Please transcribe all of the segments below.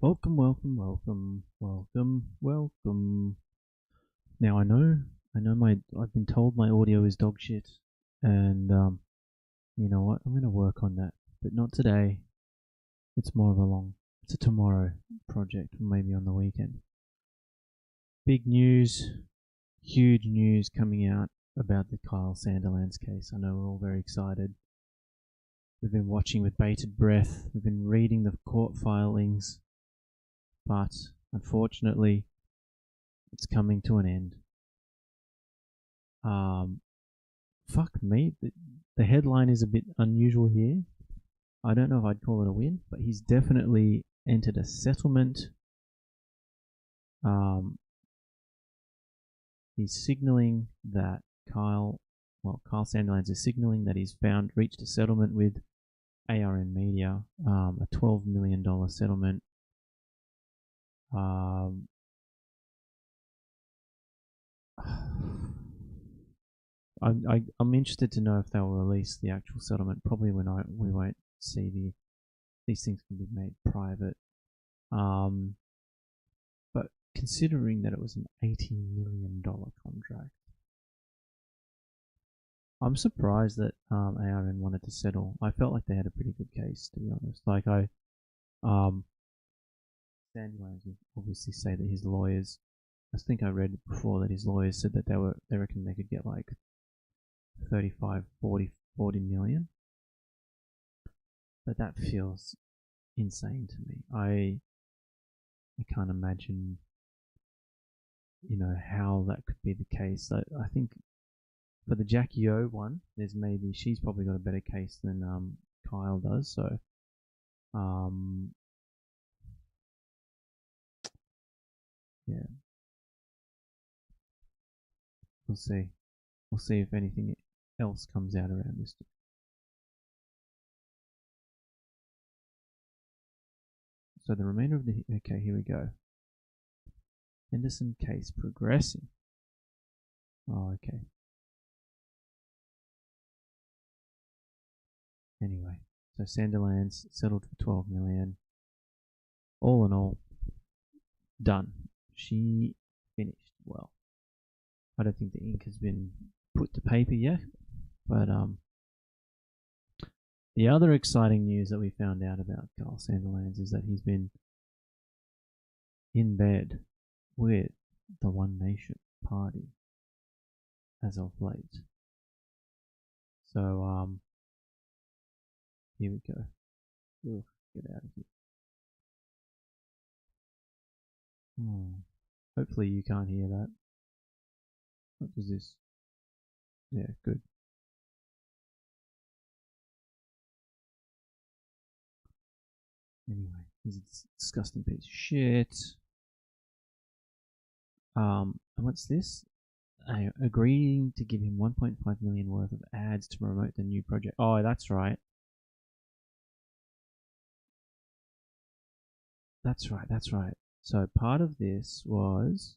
Welcome, welcome, welcome, welcome, welcome. Now I've been told my audio is dog shit, and you know what? I'm gonna work on that, but not today. It's a tomorrow project, maybe on the weekend. Big news, huge news coming out about the Kyle Sandilands case. I know we're all very excited. We've been watching with bated breath. We've been reading the court filings. But unfortunately, it's coming to an end. Fuck me. The headline is a bit unusual here. I don't know if I'd call it a win, but he's definitely entered a settlement. He's signaling that Kyle Sandilands is signaling that he's reached a settlement with ARN Media, a $12 million settlement. I'm interested to know if they'll release the actual settlement. Probably we won't see these things can be made private. But considering that it was an $80 million contract, I'm surprised that ARN wanted to settle. I felt like they had a pretty good case, to be honest. Sandilands would obviously say that his lawyers, I think I read before that his lawyers said that they reckon they could get like 35, 40 million. But that feels insane to me. I can't imagine, how that could be the case. I think for the Jackie O one, she's probably got a better case than Kyle does. So, yeah, we'll see. We'll see if anything else comes out around this. So the remainder of okay, here we go. Henderson case progressing. Oh, okay. Anyway, so Sandilands settled for 12 million. All in all, done. She finished well. I don't think the ink has been put to paper yet, but the other exciting news that we found out about Kyle Sandilands is that he's been in bed with the One Nation party as of late. So here we go. Ugh, get out of here. Hopefully you can't hear that. What is this? Yeah, good. Anyway, he's a disgusting piece of shit. And what's this? Agreeing to give him 1.5 million worth of ads to promote the new project. Oh, that's right. That's right. So part of this was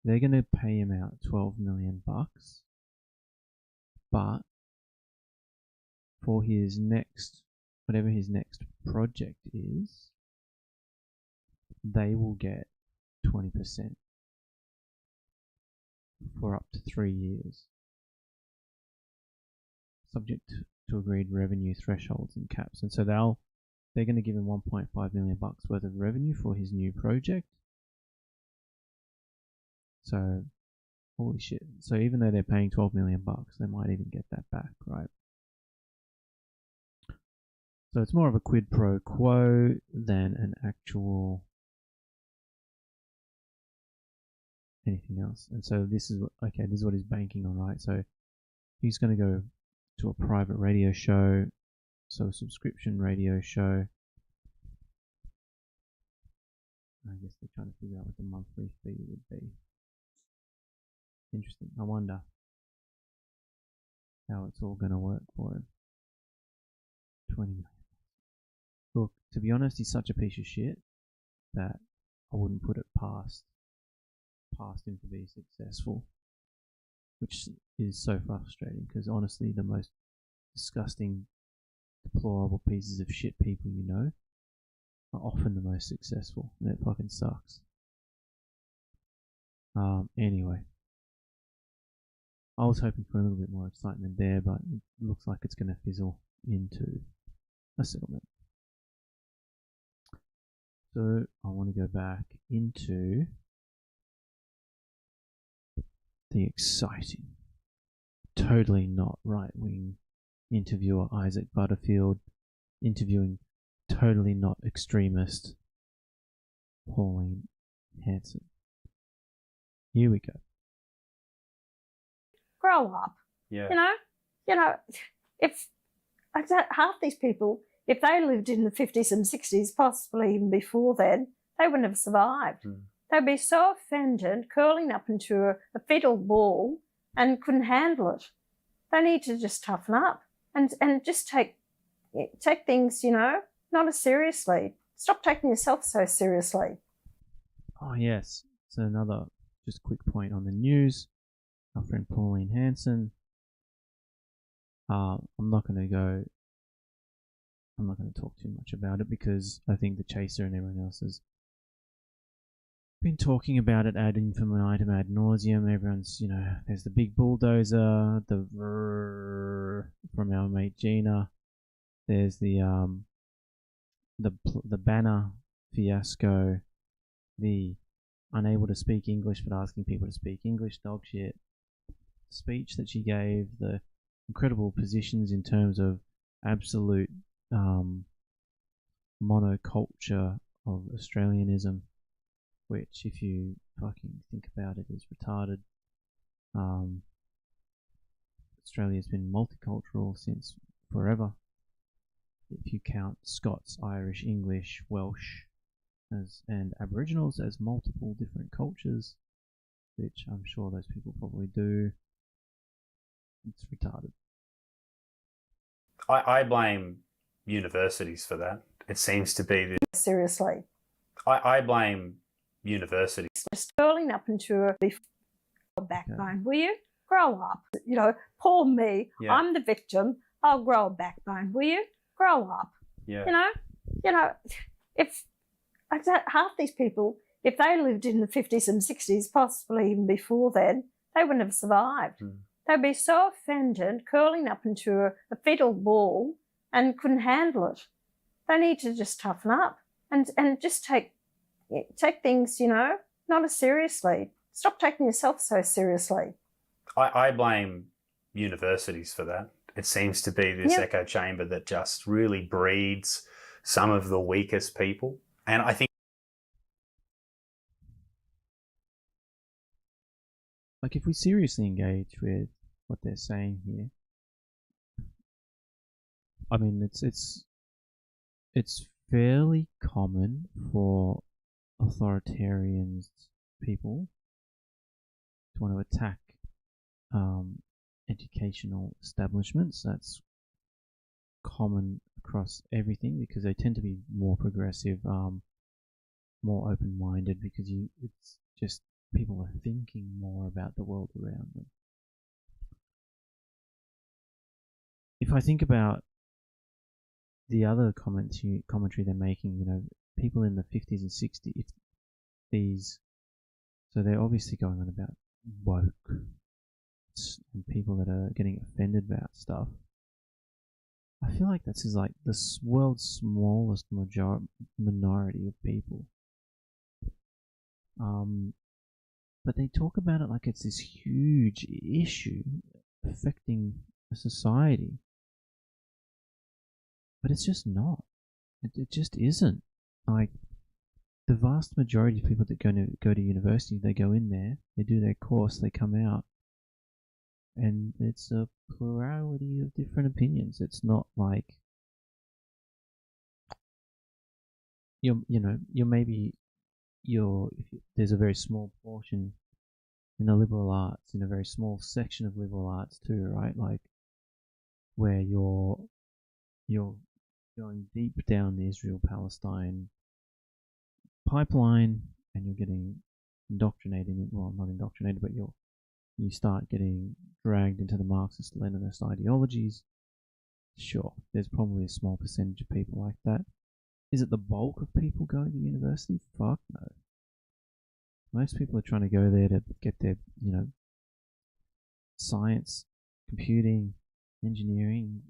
they're going to pay him out 12 million bucks, but for his whatever his next project is, they will get 20% for up to 3 years, subject to agreed revenue thresholds and caps. And so they're going to give him 1.5 million bucks worth of revenue for his new project. So, holy shit. So even though they're paying 12 million bucks, they might even get that back, right? So it's more of a quid pro quo than an actual anything else. And so this is what he's banking on, right? So he's going to go to a private radio show, so a subscription radio show. I guess they're trying to figure out what the monthly fee would be. Interesting. I wonder how it's all going to work for him. 20 million. Look, to be honest, he's such a piece of shit that I wouldn't put it past him to be successful, which is so frustrating because honestly, the most disgusting deplorable pieces of shit people you know are often the most successful, and it fucking sucks. Anyway, I was hoping for a little bit more excitement there, but it looks like it's going to fizzle into a settlement. So I want to go back into the exciting, totally not right-wing interviewer Isaac Butterfield interviewing totally not extremist Pauline Hanson. Here we go. Grow up. Yeah. You know, if half these people, if they lived in the 50s and 60s, possibly even before then, they wouldn't have survived. They'd be so offended, curling up into a fetal ball and couldn't handle it. They need to just toughen up and just take things, not as seriously. Stop taking yourself so seriously. Oh, yes. So another just quick point on the news. Our friend Pauline Hanson. I'm not going to talk too much about it because I think the Chaser and everyone else has been talking about it ad infinitum, ad nauseum. Everyone's, there's the big bulldozer, from our mate Gina. There's the banner fiasco, the unable to speak English but asking people to speak English dog shit speech that she gave, the incredible positions in terms of absolute monoculture of Australianism, which, if you fucking think about it, is retarded. Australia's been multicultural since forever. If you count Scots, Irish, English, Welsh, and Aboriginals as multiple different cultures, which I'm sure those people probably do, it's retarded. I blame universities for that. It seems to be this. Seriously. I blame universities. Just curling up into a backbone, will you? Grow up. Poor me. Yeah. I'm the victim. I'll grow a backbone, will you? Grow up. Yeah. If half these people, if they lived in the 50s and 60s, possibly even before then, they wouldn't have survived. They'd be so offended, curling up into a fetal ball and couldn't handle it. They need to just toughen up and just take things, not as seriously. Stop taking yourself so seriously. I blame universities for that. It seems to be this echo chamber that just really breeds some of the weakest people. And I think, like, if we seriously engage with what they're saying here, I mean, it's fairly common for authoritarian people to want to attack educational establishments. That's common across everything because they tend to be more progressive, more open-minded, because it's just people are thinking more about the world around them. If I think about the other commentary they're making, people in the 50s and 60s, so they're obviously going on about woke and people that are getting offended about stuff. I feel like this is like the world's smallest minority of people. But they talk about it like it's this huge issue affecting a society. But it's just not. It just isn't. Like, the vast majority of people that go to university, they go in there, they do their course, they come out, and it's a plurality of different opinions. It's not like there's a very small portion in the liberal arts, in a very small section of liberal arts too, right? Like, where you're going deep down the Israel-Palestine pipeline, and you're getting indoctrinated. Well, not indoctrinated, but you start getting dragged into the Marxist-Leninist ideologies. Sure, there's probably a small percentage of people like that. Is it the bulk of people going to university? Fuck no. Most people are trying to go there to get their, science, computing, engineering,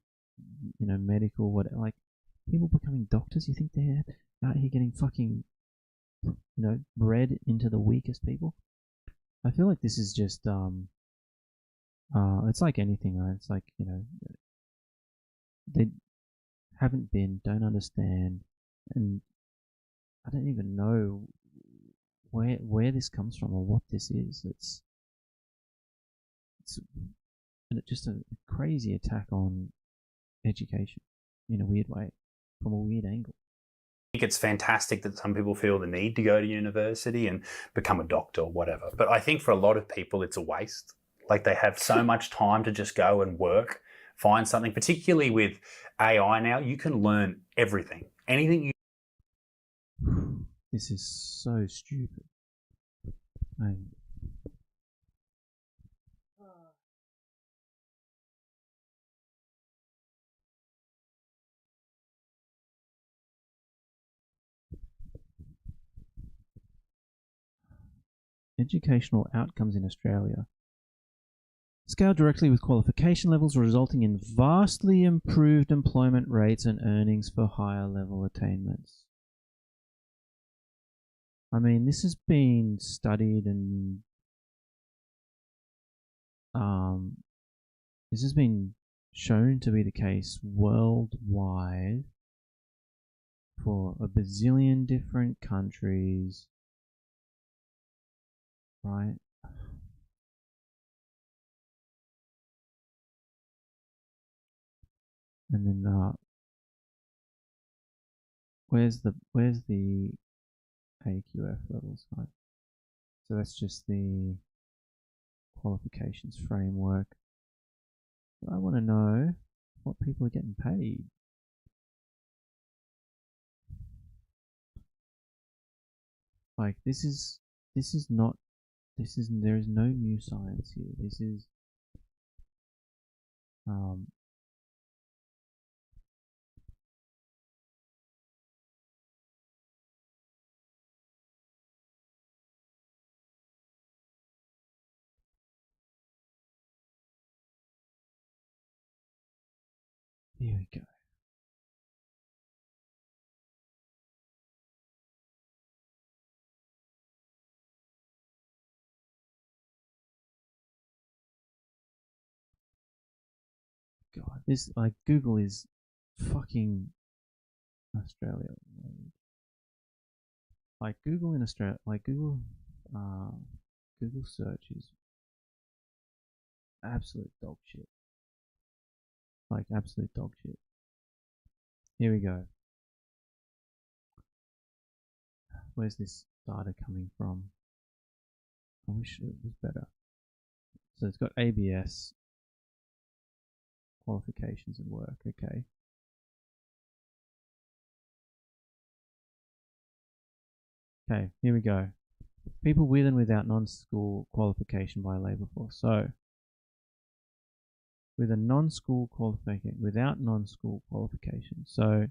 medical, like people becoming doctors. You think they're out here getting fucking, bred into the weakest people? I feel like this is just, it's like anything, right? It's like, they don't understand, and I don't even know where this comes from or what this is. It's just a crazy attack on education in a weird way, from a weird angle. I think it's fantastic that some people feel the need to go to university and become a doctor or whatever. But I think for a lot of people, it's a waste. Like they have so much time to just go and work, find something, particularly with AI now, you can learn everything. Anything you... This is so stupid. Educational outcomes in Australia scale directly with qualification levels, resulting in vastly improved employment rates and earnings for higher level attainments. I mean, this has been studied and this has been shown to be the case worldwide for a bazillion different countries, right? And then where's the AQF levels, right? So that's just the qualifications framework. I want to know what people are getting paid. Like there is no new science here. This is here we go. God, this, like, Google is fucking Australia. Like Google in Australia, like Google search is absolute dog shit. Like absolute dog shit. Here we go. Where's this data coming from? I wish it was better. So it's got ABS, qualifications and work, okay. Okay, here we go. People with and without non-school qualification by labour force. So, with a non-school qualification, without non-school qualification. So,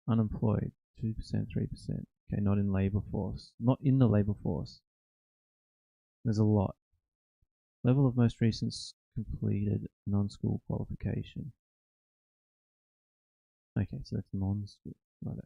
unemployed, 2%, 3%. Okay, not in labour force. Not in the labour force. There's a lot. Level of most recent completed non-school qualification. Okay, so that's non-school. Right.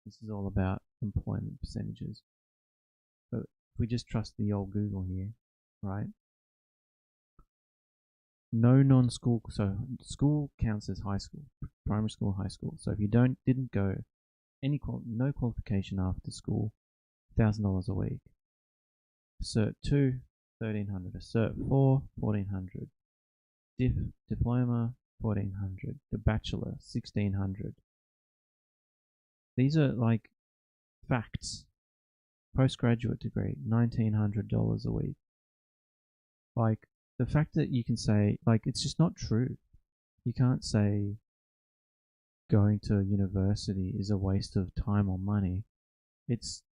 This is all about employment percentages. But if we just trust the old Google here, right? No non-school, so school counts as high school, primary school, high school. So if you didn't go no qualification after school, $1,000 a week. Cert 2, 1,300. A Cert 4, 1,400. Diploma, $1,400. The bachelor, $1,600. These are like facts. Postgraduate degree, $1,900 a week. Like, the fact that you can say, like, it's just not true. You can't say going to university is a waste of time or money. It's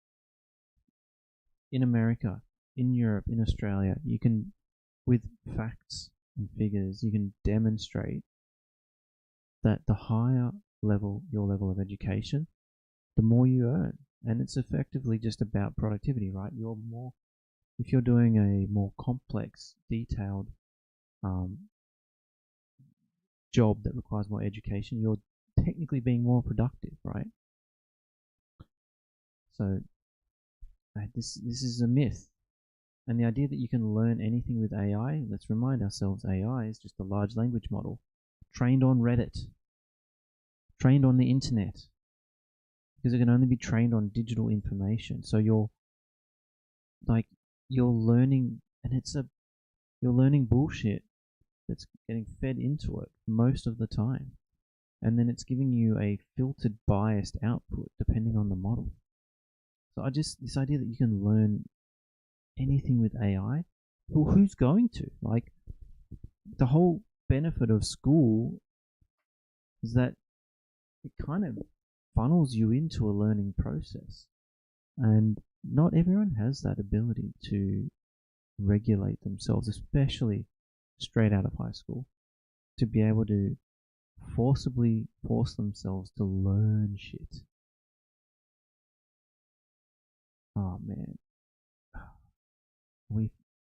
in America, in Europe, in Australia, you can, with facts and figures, you can demonstrate that the higher level your level of education, the more you earn. And it's effectively just about productivity, right? If you're doing a more complex, detailed job that requires more education, you're technically being more productive, right? So this is a myth. And the idea that you can learn anything with AI, let's remind ourselves, AI is just a large language model trained on Reddit, trained on the internet, because it can only be trained on digital information. So you're learning, and you're learning bullshit that's getting fed into it most of the time. And then it's giving you a filtered, biased output depending on the model. So this idea that you can learn anything with AI, well, who's going to? Like, the whole benefit of school is that it kind of funnels you into a learning process. And not everyone has that ability to regulate themselves, especially straight out of high school, to be able to forcibly force themselves to learn shit. Oh man.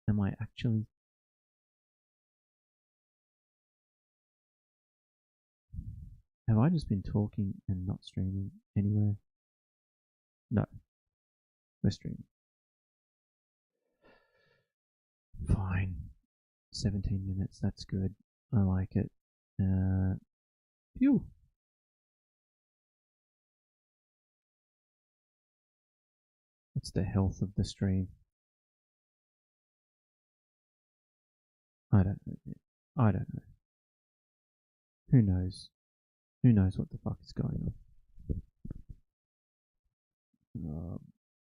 Am I actually... Have I just been talking and not streaming anywhere? No. We're streaming. Fine. 17 minutes, that's good. I like it. Phew. What's the health of the stream? I don't know. Who knows? Who knows what the fuck is going on?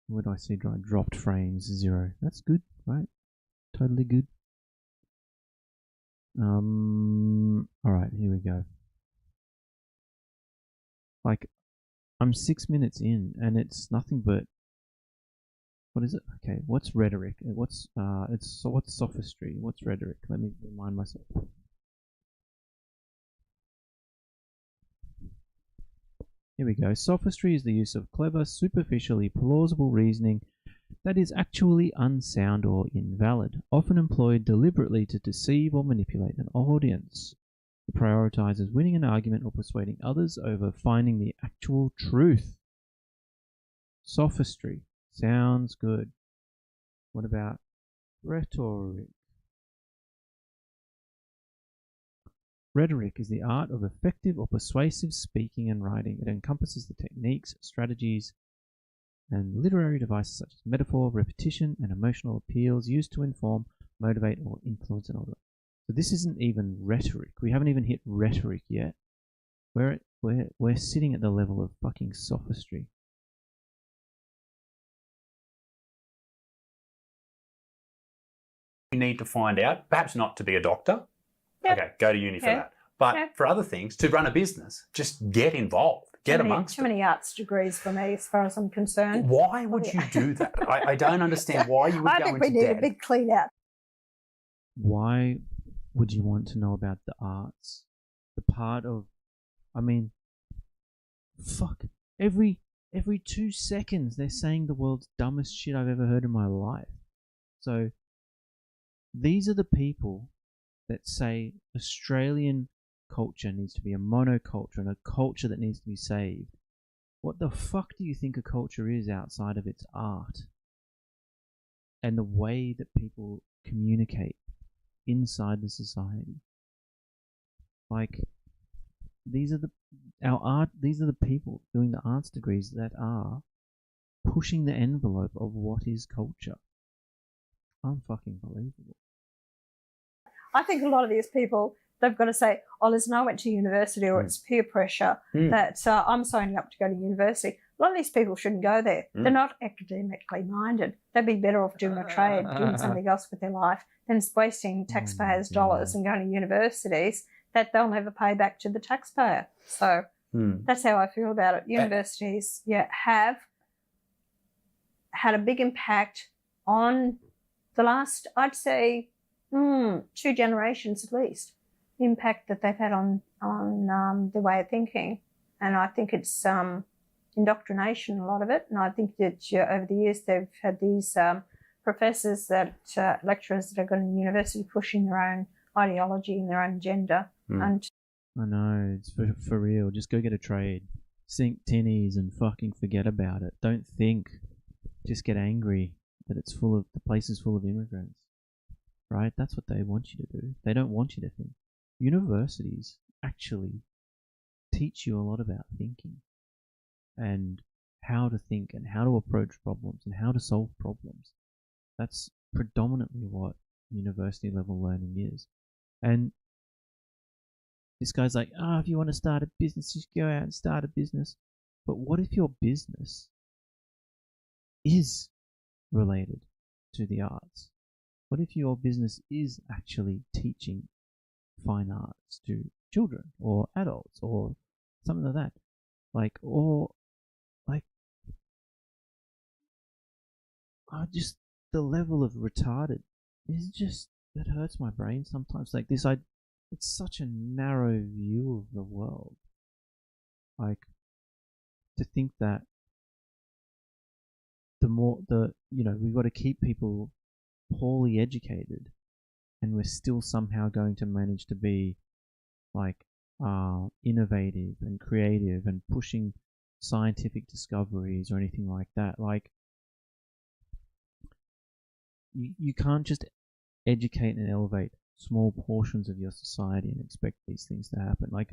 Where do I see dropped frames? 0. That's good, right? Totally good. Alright, here we go. Like, I'm 6 minutes in, and it's nothing but... What is it? Okay, what's rhetoric? What's sophistry? What's rhetoric? Let me remind myself. Here we go. Sophistry is the use of clever, superficially plausible reasoning that is actually unsound or invalid, often employed deliberately to deceive or manipulate an audience. It prioritizes winning an argument or persuading others over finding the actual truth. Sophistry. Sounds good. What about rhetoric? Rhetoric is the art of effective or persuasive speaking and writing. It encompasses the techniques, strategies, and literary devices such as metaphor, repetition, and emotional appeals used to inform, motivate, or influence an audience. So this isn't even rhetoric. We haven't even hit rhetoric yet. We're sitting at the level of fucking sophistry. You need to find out, perhaps not to be a doctor. Yep. Okay, go to uni for that. But for other things, to run a business, just get involved. Get amongst too many arts degrees for me, as far as I'm concerned. Why would you do that? I don't understand why you would go into debt. I think we need a big clean out. Why would you want to know about the arts? The part of... I mean, fuck. Every 2 seconds they're saying the world's dumbest shit I've ever heard in my life. So these are the people that say Australian culture needs to be a monoculture and a culture that needs to be saved. What the fuck do you think a culture is outside of its art and the way that people communicate inside the society? Like, these are the people doing the arts degrees that are pushing the envelope of what is culture. Unfucking believable. I think a lot of these people they've got to say, oh, listen, I went to university, or it's peer pressure that I'm signing up to go to university. A lot of these people shouldn't go there. They're not academically minded. They'd be better off doing a trade, doing something else with their life, than wasting taxpayers' dollars and going to universities that they'll never pay back to the taxpayer. So that's how I feel about it. Universities, have had a big impact on the last, I'd say, 2 generations at least, the impact that they've had on the way of thinking. And I think it's indoctrination, a lot of it. And I think that over the years they've had these professors, lecturers that are going to university pushing their own ideology and their own agenda. And I know, it's for real. Just go get a trade. Sink tinnies and fucking forget about it. Don't think. Just get angry that the place is full of immigrants. Right? That's what they want you to do. They don't want you to think. Universities actually teach you a lot about thinking and how to think and how to approach problems and how to solve problems. That's predominantly what university level learning is. And this guy's like, if you want to start a business, just go out and start a business. But what if your business is related to the arts? What if your business is actually teaching fine arts to children or adults or something like that? Just the level of retarded is just, that hurts my brain sometimes. Like this, it's such a narrow view of the world. Like, to think that we've got to keep people poorly educated, and we're still somehow going to manage to be like innovative and creative and pushing scientific discoveries or anything like that. Like, you can't just educate and elevate small portions of your society and expect these things to happen. Like,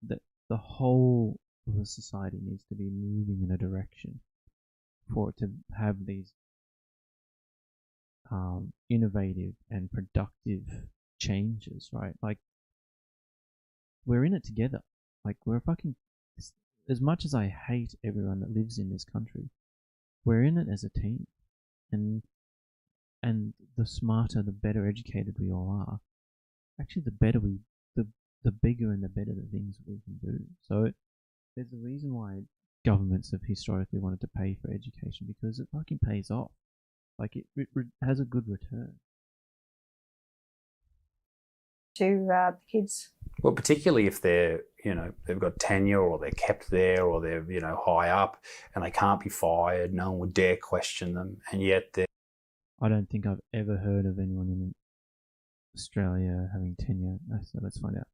the whole of the society needs to be moving in a direction for it to have these innovative and productive changes, right? Like, we're in it together. Like, we're fucking, as much as I hate everyone that lives in this country, we're in it as a team. And the smarter, the better educated we all are, actually the bigger and the better the things we can do. So there's a reason why governments have historically wanted to pay for education, because it fucking pays off. Like, it has a good return. To the kids. Well, particularly if they're, they've got tenure or they're kept there or they're, high up and they can't be fired, no one would dare question them, and yet they're... I don't think I've ever heard of anyone in Australia having tenure. So let's find out.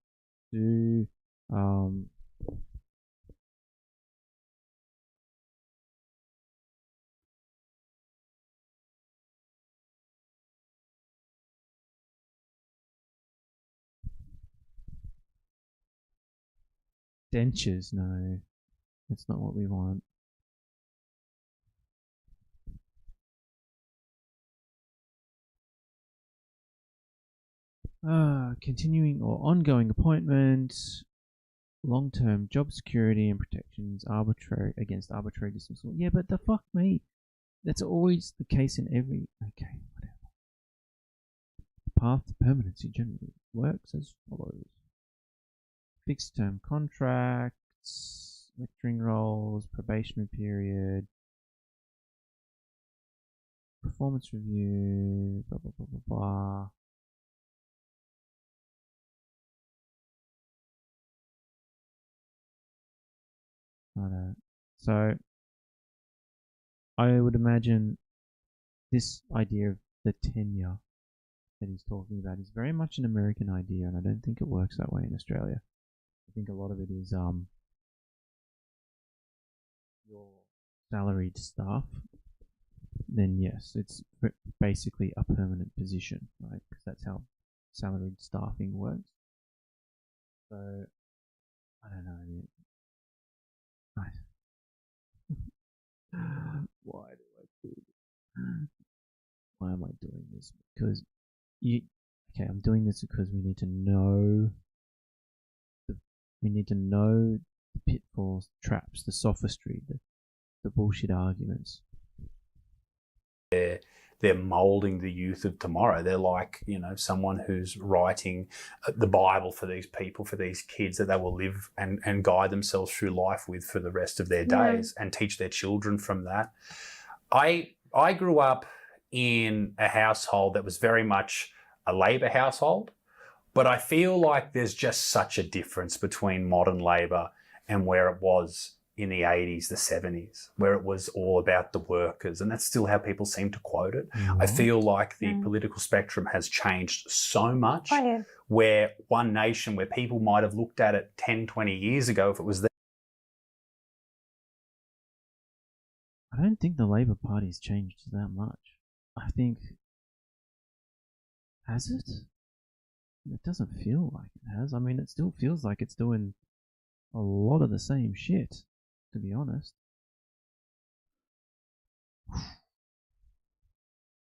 Dentures, no. That's not what we want. Continuing or ongoing appointments, long-term job security and protections, against arbitrary dismissal. Yeah, but the fuck me. That's always the case in every... Okay, whatever. The path to permanency generally works as follows. Fixed-term contracts, lecturing roles, probationary period, performance review, blah, blah, blah, blah, blah. So I would imagine this idea of the tenure that he's talking about is very much an American idea, and I don't think it works that way in Australia. I think a lot of it is your salaried staff. Then yes, it's basically a permanent position, right? Because that's how salaried staffing works. So I don't know. Why do I do this? Why am I doing this? Because okay, I'm doing this because we need to know the pitfalls, traps, the sophistry, the bullshit arguments. They're molding the youth of tomorrow. They're like, someone who's writing the Bible for these people, for these kids that they will live and guide themselves through life with for the rest of their days and teach their children from that. I grew up in a household that was very much a Labor household, but I feel like there's just such a difference between modern Labor and where it was in the 80s, the 70s, where it was all about the workers. And that's still how people seem to quote it. Mm-hmm. I feel like the political spectrum has changed so much, where one nation, where people might have looked at it 10, 20 years ago, if it was there. I don't think the Labor Party's changed that much. I think, has it? It doesn't feel like it has. I mean, it still feels like it's doing a lot of the same shit, to be honest.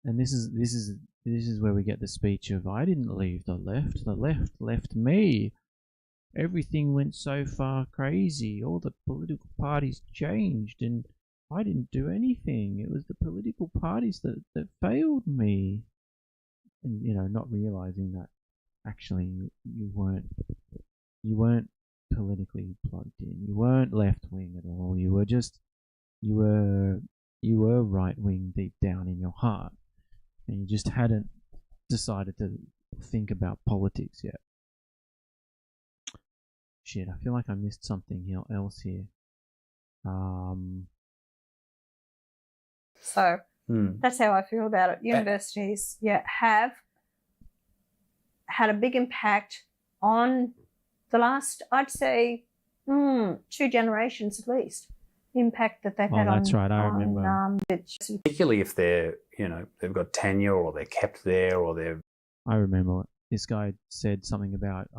And this is where we get the speech of, I didn't leave the left left me. Everything went so far crazy, all the political parties changed and I didn't do anything. It was the political parties that failed me. And not realizing that actually you weren't politically plugged in. You weren't left wing at all. You were right wing deep down in your heart, and you just hadn't decided to think about politics yet. Shit, I feel like I missed something else here. So that's how I feel about it. Universities, have had a big impact on the last, I'd say, 2 generations at least. Impact that they've had on. That's right. I remember. Particularly if they're, they've got tenure or they're kept there or they're. I remember this guy said something about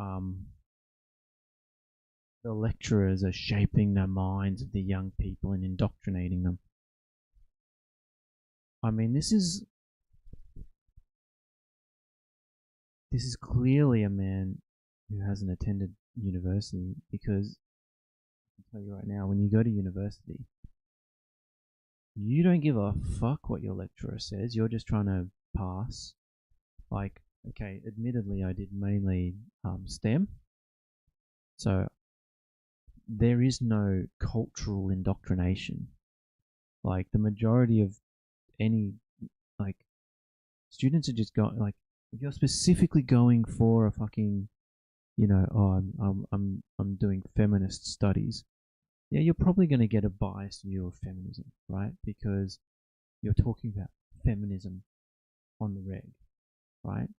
the lecturers are shaping the minds of the young people and indoctrinating them. I mean, this is clearly a man who hasn't attended university, because I can tell you right now, when you go to university, you don't give a fuck what your lecturer says. You're just trying to pass. Like, okay, admittedly, I did mainly STEM, so there is no cultural indoctrination. Like, the majority of any, like, students are just going, like, if you're specifically going for a fucking, I'm doing feminist studies, yeah, you're probably going to get a biased view of feminism, right? Because you're talking about feminism on the reg, right?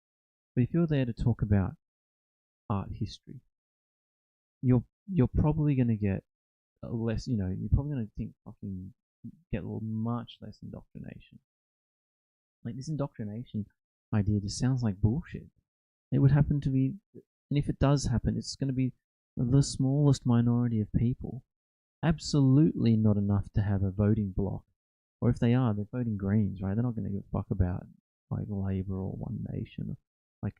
But if you're there to talk about art history, you're probably going to get less, you're probably going to think fucking get much less indoctrination. Like, this indoctrination idea just sounds like bullshit. It would happen to be, and if it does happen, it's going to be the smallest minority of people. Absolutely not enough to have a voting bloc. Or if they are, they're voting Greens, right? They're not going to give a fuck about, like, Labour or One Nation. Like,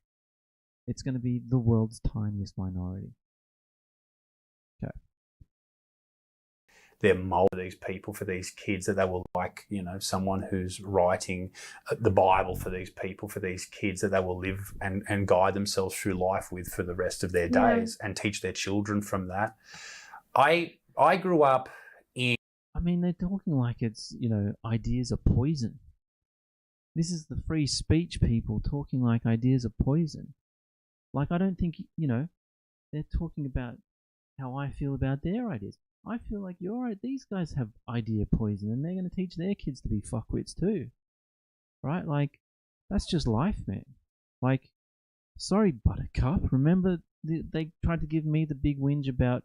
it's going to be the world's tiniest minority. Okay. They're molding these people, for these kids, that they will like, someone who's writing the Bible for these people, for these kids that they will live and guide themselves through life with for the rest of their days and teach their children from that. I grew up in... I mean, they're talking like it's, ideas are poison. This is the free speech people talking like ideas are poison. Like, I don't think, they're talking about how I feel about their ideas. I feel like these guys have idea poison, and they're going to teach their kids to be fuckwits too. Right? Like, that's just life, man. Like, sorry, Buttercup. Remember they tried to give me the big whinge about,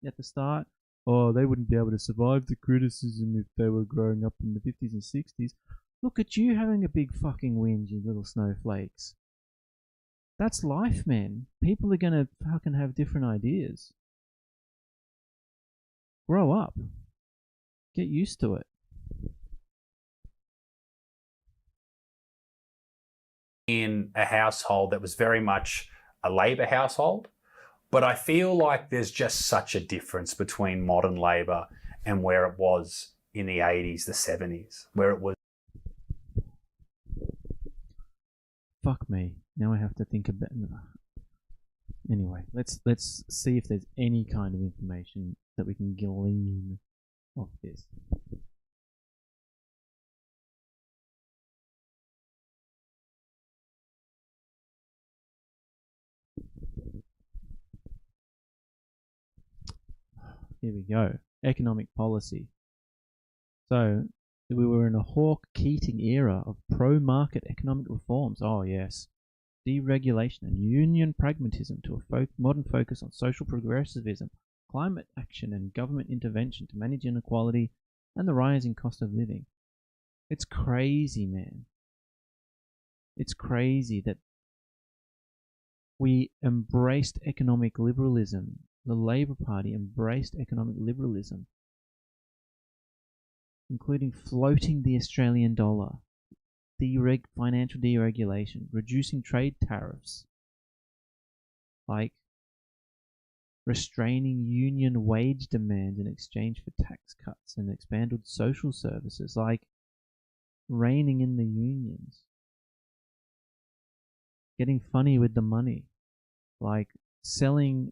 at the start, they wouldn't be able to survive the criticism if they were growing up in the 50s and 60s. Look at you having a big fucking whinge, you little snowflakes. That's life, man. People are going to fucking have different ideas. Grow up. Get used to it. in a household that was very much a Labor household. But I feel like there's just such a difference between modern Labor and where it was in the 80s, the 70s, where it was. Fuck me. Now I have to think about. Anyway, let's see if there's any kind of information that we can glean off this. Here we go. Economic policy. So, we were in a Hawke-Keating era of pro-market economic reforms. Oh, yes. Deregulation and union pragmatism to a modern focus on social progressivism, climate action and government intervention to manage inequality and the rising cost of living. It's crazy, man. It's crazy that we embraced economic liberalism. The Labour Party embraced economic liberalism, including floating the Australian dollar, financial deregulation, reducing trade tariffs, like restraining union wage demands in exchange for tax cuts and expanded social services, like reining in the unions, getting funny with the money, like selling.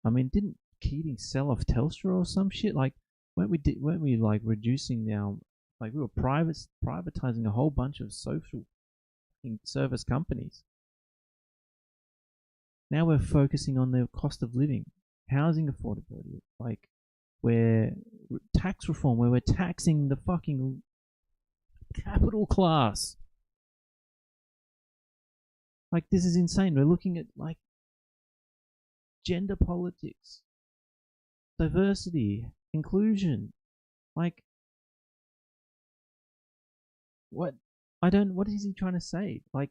I mean, didn't Keating sell off Telstra or some shit? Like, weren't we like reducing now? Like, we were privatizing a whole bunch of social service companies. Now we're focusing on the cost of living, housing affordability, like where tax reform, where we're taxing the fucking capital class. Like, this is insane. We're looking at like gender politics, diversity, inclusion. Like, what is he trying to say? Like,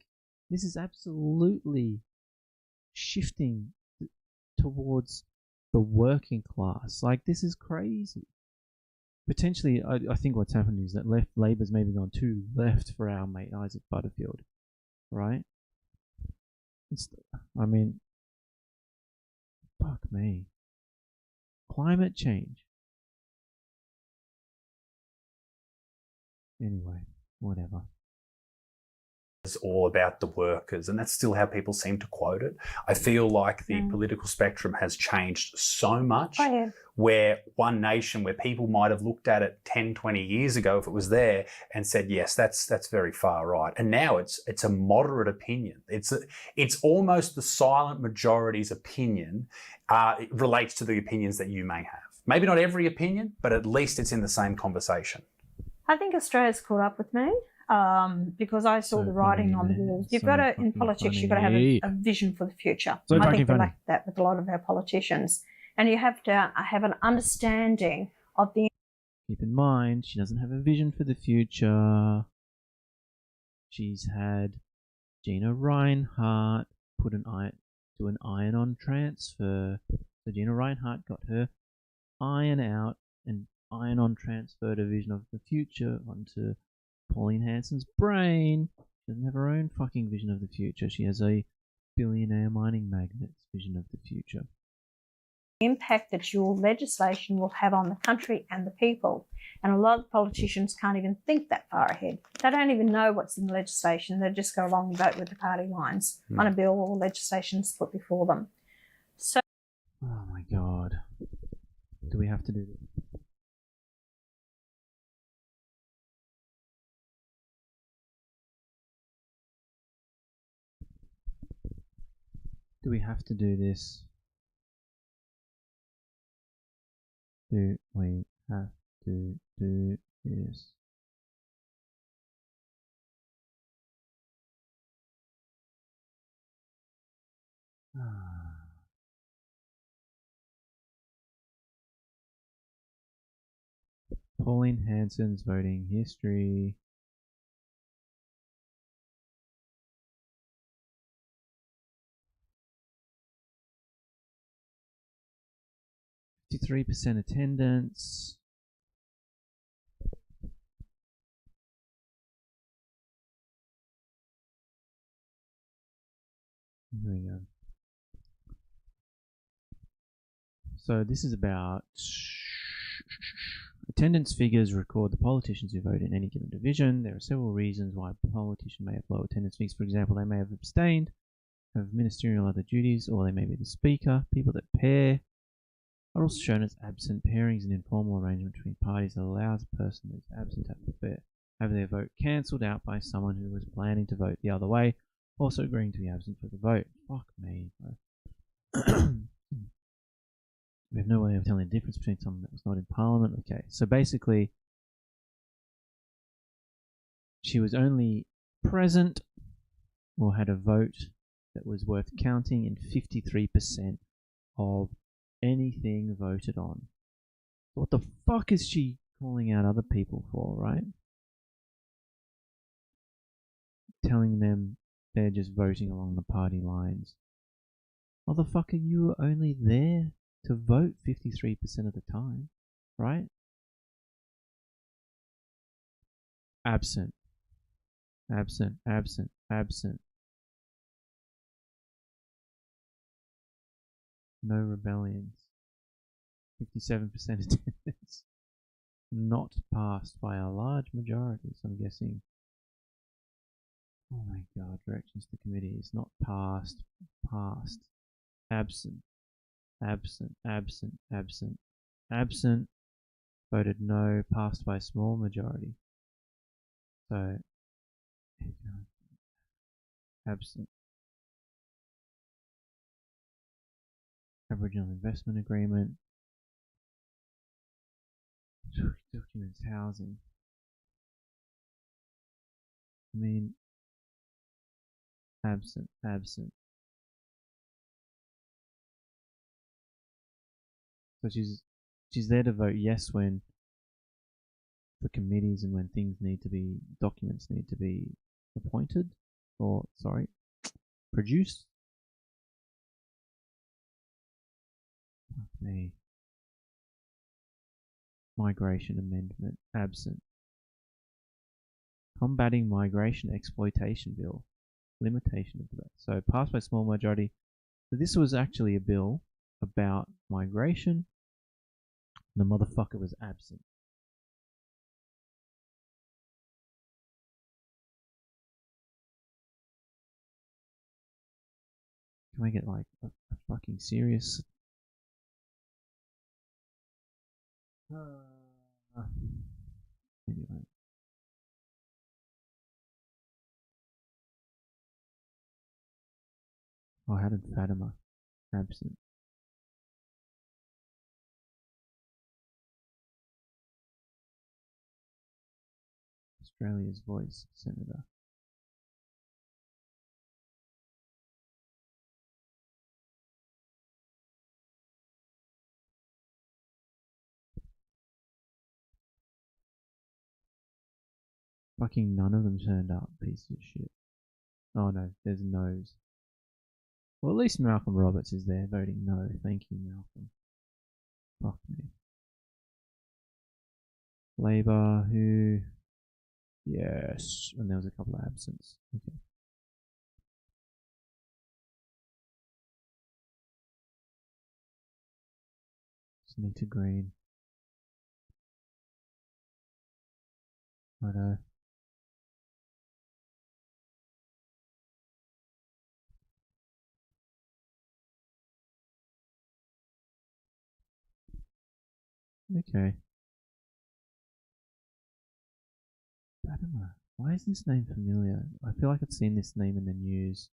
this is absolutely shifting towards the working class. Like, this is crazy. Potentially, I think what's happened is that Labor's maybe gone too left for our mate Isaac Butterfield, right? I mean, fuck me. Climate change. Anyway, whatever. It's all about the workers, and that's still how people seem to quote it. I feel like the political spectrum has changed so much, where one nation, where people might have looked at it 10, 20 years ago if it was there and said, yes, that's very far right. And now it's a moderate opinion. It's almost the silent majority's opinion relates to the opinions that you may have. Maybe not every opinion, but at least it's in the same conversation. I think Australia's caught up with me. Because I saw the writing on the walls. You've got to, in politics, you've got to have a vision for the future. I think we lack that with a lot of our politicians. And you have to have an understanding of the... Keep in mind, she doesn't have a vision for the future. She's had Gina Reinhardt do an iron-on transfer. So Gina Reinhardt got her iron out and iron-on transferred a vision of the future onto Pauline Hanson's brain. She doesn't have her own fucking vision of the future. She has a billionaire mining magnate's vision of the future. Impact that your legislation will have on the country and the people. And a lot of politicians can't even think that far ahead. They don't even know what's in the legislation. They just go along and vote with the party lines on a bill or legislation's put before them. So, oh my God. Do we have to do this? Do we have to do this? Do we have to do this? Pauline Hanson's voting history. %53 attendance. Here we go. So this is about attendance figures record the politicians who vote in any given division. There are several reasons why a politician may have low attendance figures. For example, they may have abstained, have ministerial other duties, or they may be the speaker. People that pair are also shown as absent. Pairing is an informal arrangement between parties that allows a person who is absent to have their vote cancelled out by someone who was planning to vote the other way, also agreeing to be absent for the vote. Fuck me, bro. We have no way of telling the difference between someone that was not in Parliament. Okay, so basically, she was only present or had a vote that was worth counting in 53% of anything voted on. What the fuck is she calling out other people for, right? Telling them they're just voting along the party lines. Motherfucker, you were only there to vote 53% of the time, right? Absent. Absent, absent, absent. No rebellions. 57% attendance. Not passed by a large majority, so I'm guessing. Oh my god, directions to committees. Not passed. Passed. Absent. Absent, absent, absent, absent, voted no, passed by a small majority. So, absent. Aboriginal Investment Agreement. Documents, housing. I mean, absent, absent. So she's there to vote yes when for committees and when documents need to be appointed or produced. Fuck me. Migration amendment absent. Combating migration exploitation bill limitation of that. So passed by small majority. So this was actually a bill about migration. The motherfucker was absent. Can I get like a fucking serious? Anyway. Oh, how did Fatima absent? Australia's Voice Senator. Fucking none of them turned up, piece of shit. Oh no, there's no's. Well, at least Malcolm Roberts is there voting no. Thank you, Malcolm. Fuck me. Labour, who? Yes. And there was a couple of absents. Okay. Sunita Green. Righto. Okay. Fatima. Why is this name familiar? I feel like I've seen this name in the news.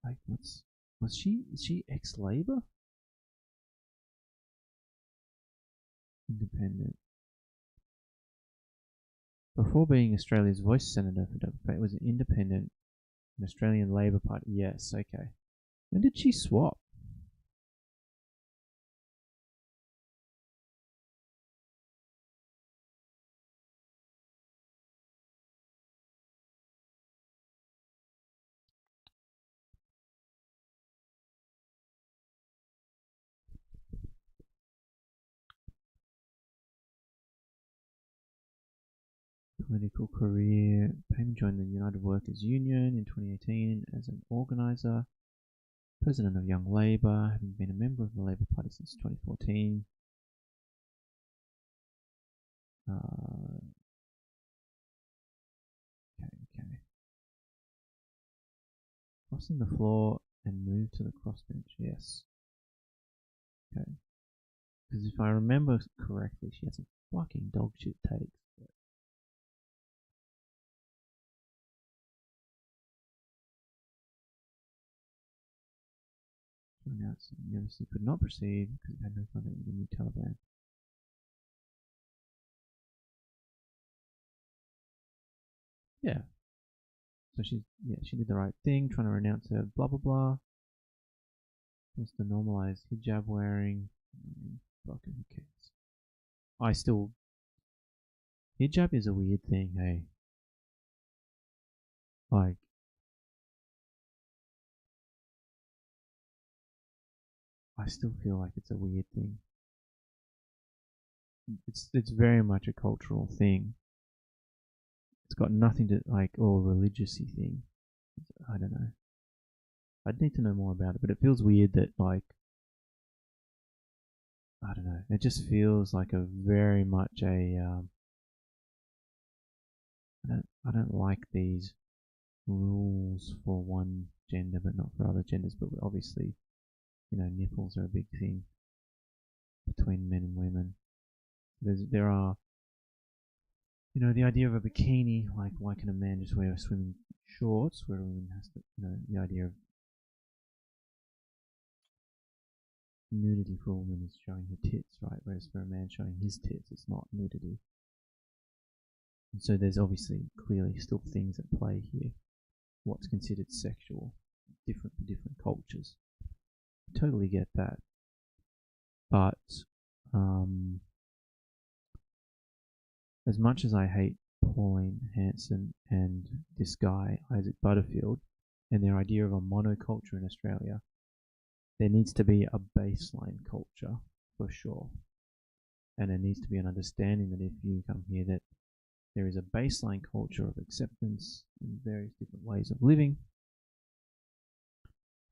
Like, is she ex-Labour? Independent. Before being Australia's Voice Senator for WA, it was an independent, an Australian Labor Party. Yes, okay. When did she swap? political career. Payne joined the United Workers' Union in 2018 as an organiser, president of Young Labour, having been a member of the Labour Party since 2014. Okay. Crossing the floor and move to the crossbench, yes. Okay. Because if I remember correctly, she has a fucking dog shit take. Announced the university could not proceed because it had no funding in the new Taliban. Yeah. So she did the right thing, trying to renounce her blah blah blah. Wants to normalize hijab wearing. Fucking who cares? Hijab is a weird thing, hey. Like, I still feel like it's a weird thing. It's very much a cultural thing. It's got nothing to or religious-y thing. I don't know. I'd need to know more about it, but it feels weird that I don't know. It just feels like a very much a I don't like these rules for one gender but not for other genders, but obviously, nipples are a big thing between men and women. There are the idea of a bikini, like why can a man just wear swimming shorts where a woman has to, the idea of nudity for a woman is showing her tits, right? Whereas for a man showing his tits, it's not nudity. And so there's obviously clearly still things at play here. What's considered sexual, different for different cultures. I totally get that. But as much as I hate Pauline Hanson and this guy, Isaac Butterfield, and their idea of a monoculture in Australia, there needs to be a baseline culture for sure. And there needs to be an understanding that if you come here, that there is a baseline culture of acceptance in various different ways of living.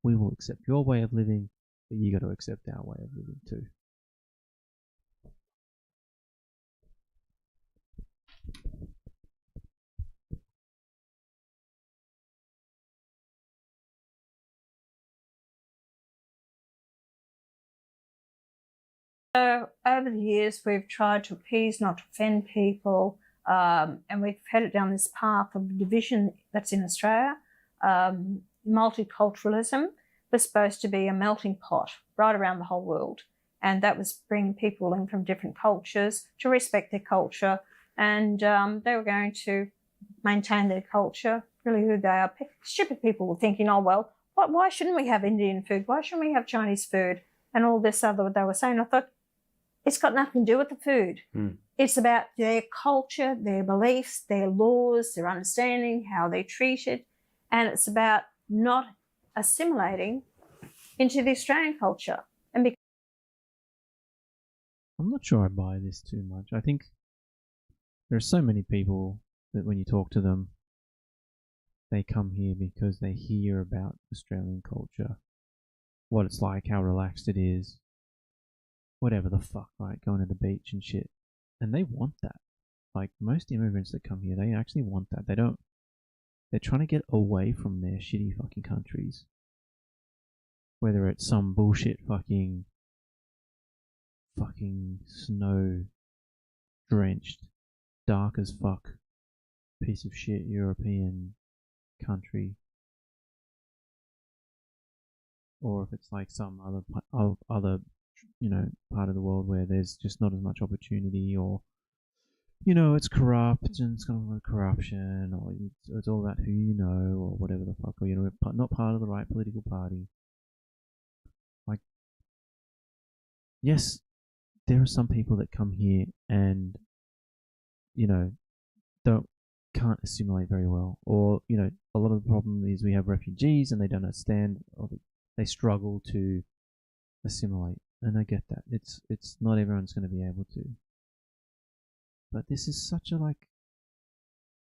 We will accept your way of living, but you got to accept our way of living too. So over the years, we've tried to appease, not to offend people, and we've headed down this path of division that's in Australia. Multiculturalism was supposed to be a melting pot right around the whole world, and that was bringing people in from different cultures to respect their culture, and they were going to maintain their culture, really who they are. Stupid people were thinking, oh, well, why shouldn't we have Indian food? Why shouldn't we have Chinese food? And all this other they were saying. I thought, it's got nothing to do with the food. It's about their culture, their beliefs, their laws, their understanding, how they're treated. And it's about not assimilating into the Australian culture. And I'm not sure I buy this too much. I think there are so many people that when you talk to them, they come here because they hear about Australian culture, what it's like, how relaxed it is, whatever the fuck, right? Going to the beach and shit. And they want that. Like, most immigrants that come here, they actually want that. They're trying to get away from their shitty fucking countries. Whether it's some bullshit fucking snow drenched, dark as fuck piece of shit European country, or if it's like some other part of the world where there's just not as much opportunity, or it's corrupt and it's got a lot of corruption, or it's all about who you know, or whatever the fuck, or not part of the right political party. Like, yes, there are some people that come here and can't assimilate very well, or a lot of the problem is we have refugees and they don't understand, or they struggle to assimilate. And I get that. It's not everyone's going to be able to. But this is such a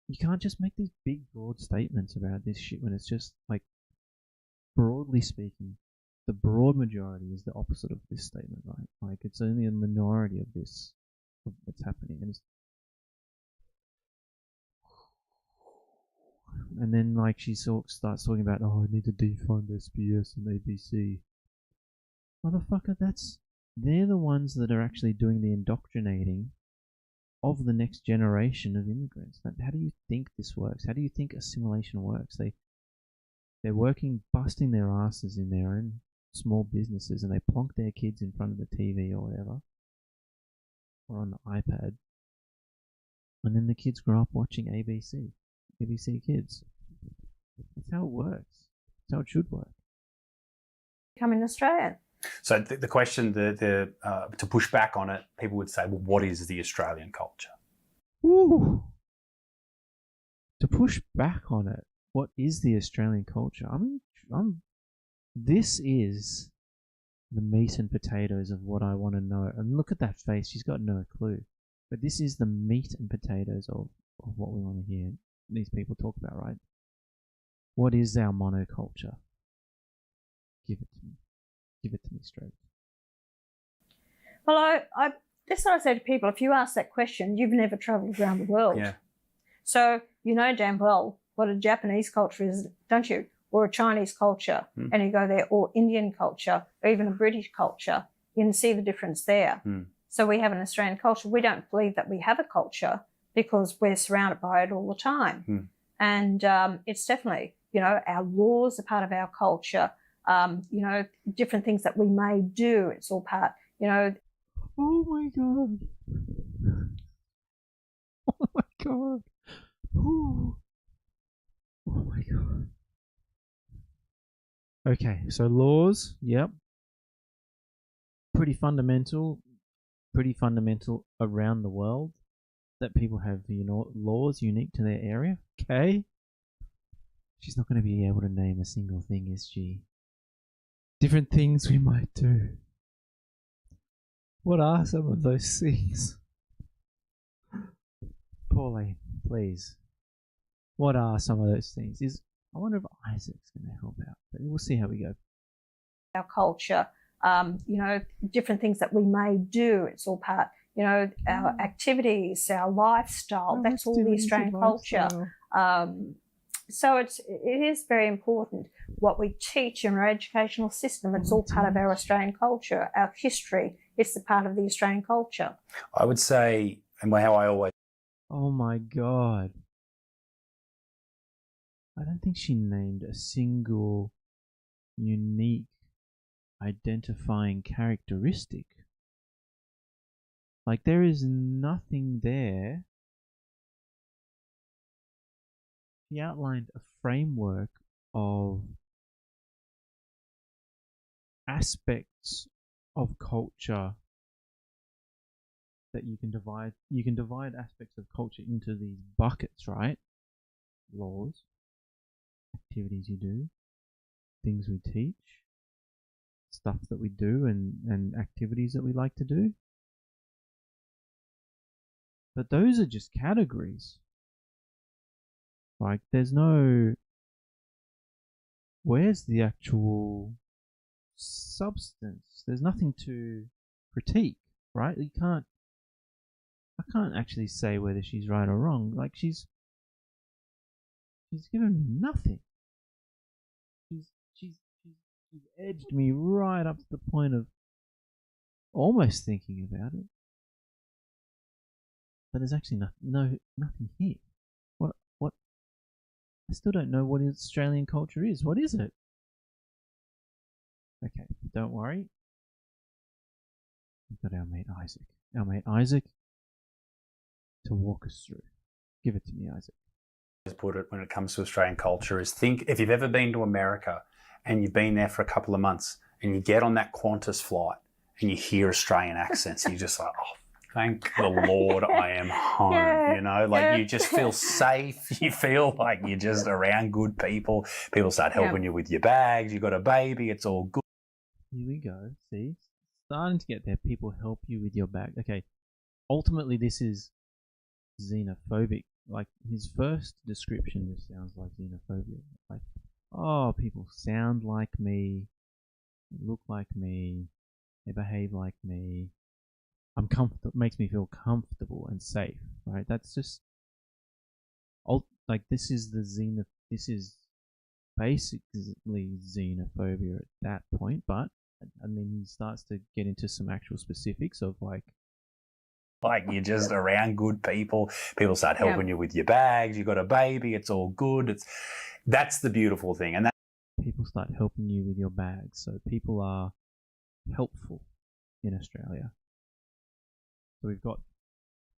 You can't just make these big, broad statements about this shit when it's just like, broadly speaking, the broad majority is the opposite of this statement, right? Like, it's only a minority of this that's happening, and then like she starts talking about, oh, I need to defund SBS and ABC. Motherfucker, they're the ones that are actually doing the indoctrinating of the next generation of immigrants. How do you think this works? How do you think assimilation works? They're working, busting their asses in their own small businesses, and they plonk their kids in front of the TV or whatever, or on the iPad, and then the kids grow up watching ABC Kids. That's how it works. That's how it should work. Becoming Australian. So the question, to push back on it, people would say, well, what is the Australian culture? Ooh. To push back on it, what is the Australian culture? This is the meat and potatoes of what I want to know. And look at that face; she's got no clue. But this is the meat and potatoes of what we want to hear these people talk about, right? What is our monoculture? Give it to me. Give it to me straight. Well, that's what I say to people. If you ask that question, you've never travelled around the world. Yeah. So you know damn well what a Japanese culture is, don't you? Or a Chinese culture, and you go there, or Indian culture, or even a British culture, you can see the difference there. So we have an Australian culture. We don't believe that we have a culture because we're surrounded by it all the time. And it's definitely, our laws are part of our culture. Different things that we may do, it's all part, Oh my God. Oh my God. Ooh. Oh my God. Okay, so laws, yep. Pretty fundamental around the world, that people have, laws unique to their area. Okay. She's not going to be able to name a single thing, is she? Different things we might do. What are some of those things? Pauline, please. What are some of those things? I wonder if Isaac's going to help out, but we'll see how we go. Our culture, different things that we may do, it's all part, our activities, our lifestyle, that's all the Australian culture. So it is very important what we teach in our educational system. It's all part of our Australian culture, our history. It's a part of the Australian culture. I would say, and how I always... Oh my God. I don't think she named a single unique identifying characteristic. Like, there is nothing there. She outlined a framework of aspects of culture that you can divide. You can divide aspects of culture into these buckets, right? Laws, activities you do, things we teach, stuff that we do, and activities that we like to do. But those are just categories. Like, there's no... Where's the actual substance? There's nothing to critique, right? I can't actually say whether she's right or wrong. Like, she's given me nothing. She's edged me right up to the point of almost thinking about it. But there's actually nothing here. What? I still don't know what Australian culture is. What is it? Okay, don't worry. We've got our mate Isaac to walk us through. Give it to me, Isaac. Put it when it comes to Australian culture is, think if you've ever been to America and you've been there for a couple of months and you get on that Qantas flight and you hear Australian accents, and you're just like, oh, thank the Lord I am home. Yeah, you just feel safe. You feel like you're just around good people. People start helping you with your bags. You got a baby. It's all good. Here we go. See, starting to get there. People help you with your bag. Okay, ultimately this is xenophobic like his first description just sounds like xenophobia. Like, oh, people sound like me, they look like me, they behave like me. I'm comfortable. Makes me feel comfortable and safe. Right? That's just like this is the This is basically xenophobia at that point. But I mean, he starts to get into some actual specifics of like you're just around good people. People start helping you with your bags. You got a baby. It's all good. That's the beautiful thing, and that people start helping you with your bags. So people are helpful in Australia. So we've got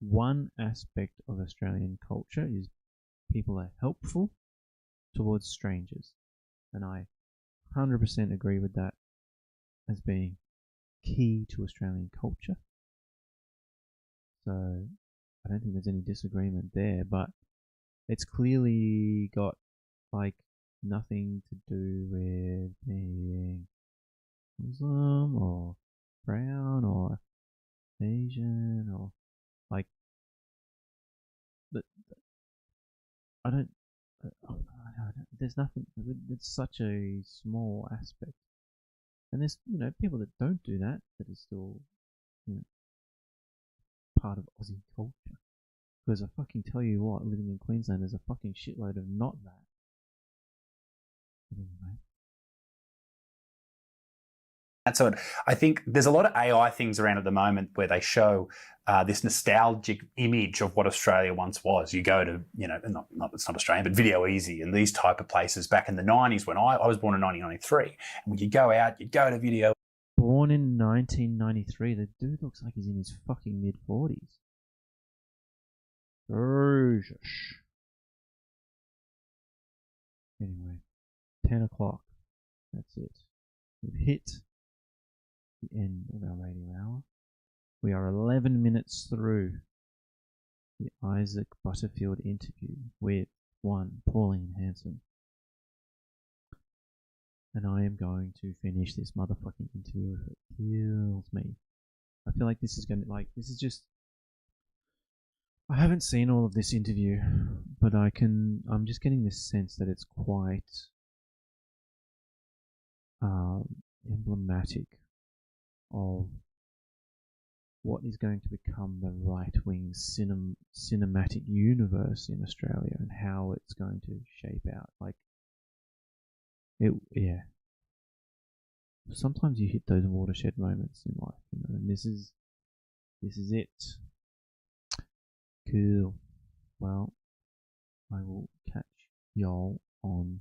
one aspect of Australian culture is people are helpful towards strangers, and I 100% agree with that as being key to Australian culture. So I don't think there's any disagreement there, but it's clearly got like nothing to do with being Muslim or brown or Asian or like I don't. There's nothing. It's such a small aspect, and there's people that don't do that are still part of Aussie culture. Because I fucking tell you what, living in Queensland, there's a fucking shitload of not that. Anyway. That's what I think. There's a lot of AI things around at the moment where they show this nostalgic image of what Australia once was. You go to, it's not Australian, but Video Easy and these type of places back in the 90s when I was born in 1993. And when you go out, you'd go to Video. Born in 1993, the dude looks like he's in his fucking mid-40s. Anyway, 10 o'clock. That's it. We've hit the end of our radio hour. We are 11 minutes through the Isaac Butterfield interview with one Pauline Hanson. And I am going to finish this motherfucking interview if it kills me. I feel like this is just... I haven't seen all of this interview, but I'm just getting this sense that it's quite emblematic of what is going to become the right-wing cinematic universe in Australia and how it's going to shape out. Sometimes you hit those watershed moments in life, and this is it. Cool. Well, I will catch y'all on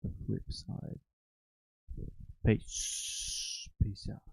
the flip side. Peace out.